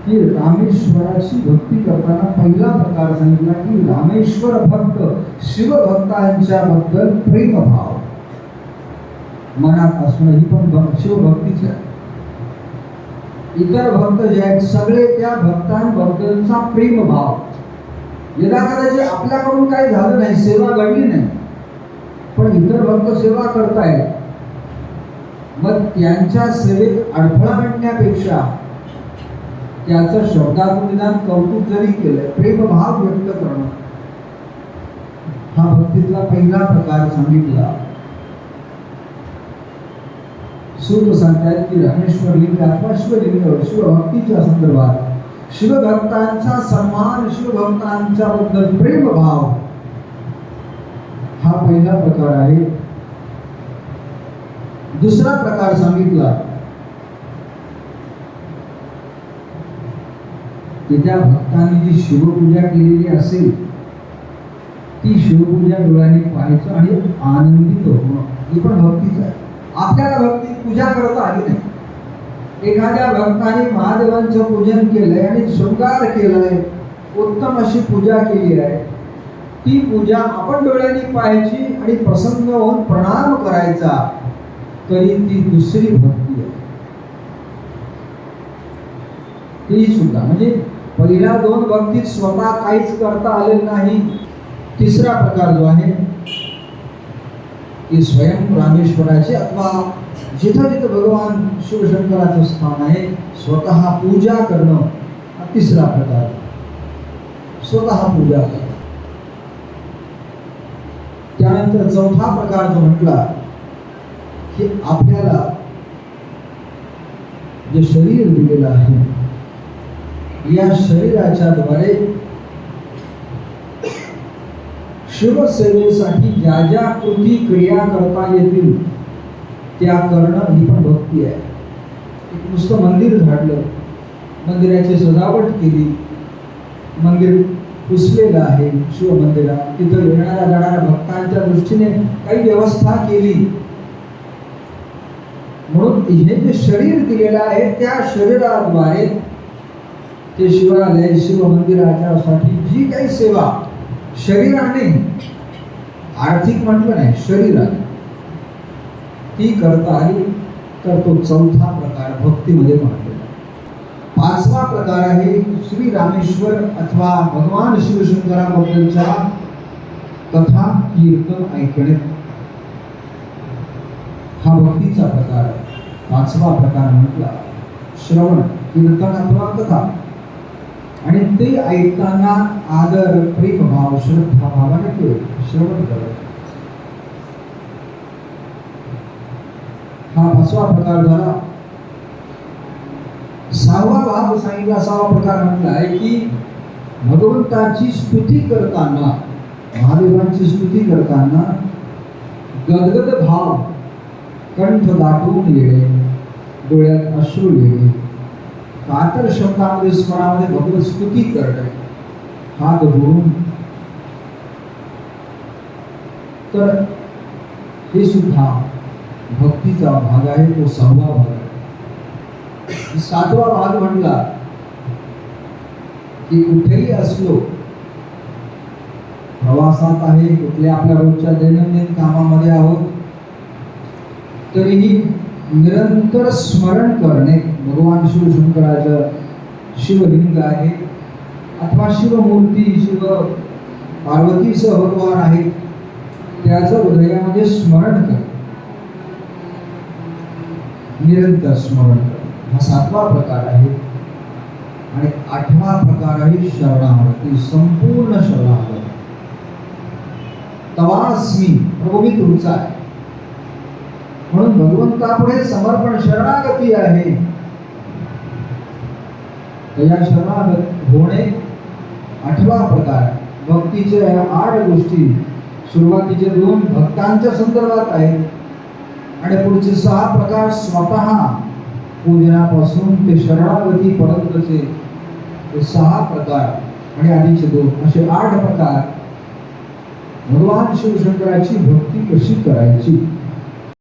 की रामेश्वराची भक्ती करताना पहिला प्रकार सांगितला की रामेश्वर भक्त शिवभक्तांच्या बद्दल प्रेमभाव मनात असणं, ही पण शिवभक्तीच आहे. इतर भक्त जे आहेत सगळे त्या भक्तांबद्दलचा प्रेमभाव. यदा कदाचित आपल्याकडून काही झालं नाही, सेवा घडली नाही, पण इतर भक्त सेवा करतायत, मग त्यांच्या सेवेत अडथळा आणण्यापेक्षा त्याचं शब्दातून निदान कौतुक जरी केलं, प्रेमभाव व्यक्त करणं, हा भक्तीतला पहिला प्रकार सांगितला. सूत सांगतायत की रामेश्वर लिंग अथवा शिवलिंग शिवभक्तीच्या संदर्भात शिवभक्तांचा सन्मान, शिवभक्तांच्या बद्दल प्रेमभाव हा पहिला प्रकार आहे. दुसरा प्रकार सांगितला की त्या भक्तांनी जी शिवपूजा केलेली असेल ती शिवपूजा डोळ्यांनी पाहायचं आणि आनंदित होणं, ही पण भक्तीच आहे. आपल्याला भक्ती पूजा करता आली नाही. एखाद्या भक्ताने महादेवांचं पूजन केलंय आणि शृंगार केलाय, उत्तम अशी पूजा केली आहे, ती पूजा आपण डोळ्यांनी पाहायची आणि प्रसन्न होऊन प्रणाम करायचा, तरी ती दुसरी भक्ती आहे. ती सुद्धा म्हणजे पहिल्या दोन भक्तीत स्वतः काहीच करता आले नाही. तिसरा प्रकार जो आहे की स्वयं रामेश्वराचे अथवा जिथं जिथं भगवान शिवशंकराचं स्थान आहे स्वतः पूजा करणं, हा तिसरा प्रकार. स्वतः पूजा करणं. त्यानंतर चौथा प्रकार जो म्हटला की आपल्याला जे शरीर दिलेलं आहे, या शरीराच्या द्वारे शिवसेवेसाठी ज्या ज्या कृती क्रिया करता येतील त्या करणं, ही पण भक्ती आहे. एक नुसतं मंदिर झाडलं, मंदिराची सजावट केली, मंदिर पुसलेलं आहे शिवमंदिरात, तिथं येणाऱ्या जाणाऱ्या भक्तांच्या दृष्टीने काही व्यवस्था केली, म्हणून हे जे शरीर दिलेलं आहे त्या शरीराद्वारे ते शिवालय शिवमंदिराच्या साठी जी काही सेवा शरीराने, आर्थिक म्हटलं नाही, शरीराने ती करता आली तर तो चौथा प्रकार भक्तीमध्ये मानलेला. पाचवा प्रकार आहे श्री रामेश्वर अथवा भगवान शिवशंकराबद्दलच्या कथा कीर्तन ऐकणे, हा भक्तीचा प्रकार आहे. पाचवा प्रकार म्हटला श्रवण कीर्तन अथवा कथा, आणि ते ऐकताना आदर, प्रेमभाव, श्रद्धा भावाने श्रवण करत, हा पाचवा प्रकार झाला. सहावा भाग सांगितला, सहावा प्रकार म्हटला आहे की भगवंताची स्तुती करताना, महादेवांची स्तुती करताना गदगद भाव, कंठ दाटून येणे, डोळ्यात अश्रू येणे, कातर शब्दामध्ये स्वरामध्ये भगवत स्तुती करणे, हात जोडून, तर हे सुद्धा भक्तीचा भाग आहे. तो सहावा भाग आहे. सातवा भाग म्हणला की कुठेही असलो, प्रवासात आहे, कुठल्या आपल्या रोजच्या दैनंदिन कामामध्ये आहोत, तरीही निरंतर स्मरण करणे, भगवान शिवशंकराचं शिवलिंग आहे अथवा शिवमूर्ती, शिव पार्वतीसह भगवान आहे, त्याचं हृदयामध्ये स्मरण कर, निरंतर स्मरण कर, हा सातवा प्रकार आहे. आणि आठवा प्रकार आहे शरणागती, संपूर्ण शरणागती. तवास्मी, प्रभू मी तुमचा आहे, म्हणून भगवंतापुढे समर्पण, शरणागती आहे. या शरणागत होणे आठवा प्रकार. भक्तीचे 8 गोष्टी सुरुवातीचे 2 भक्तांच्या संदर्भात आहेत आणि पुढचे 6 प्रकार स्वतः पूजनापासून ते शरणागती पर्यंतचे ते 6 प्रकार आणि आधीचे 2 असे 8 प्रकार भगवान शिवशंकराची भक्ती कशी करायची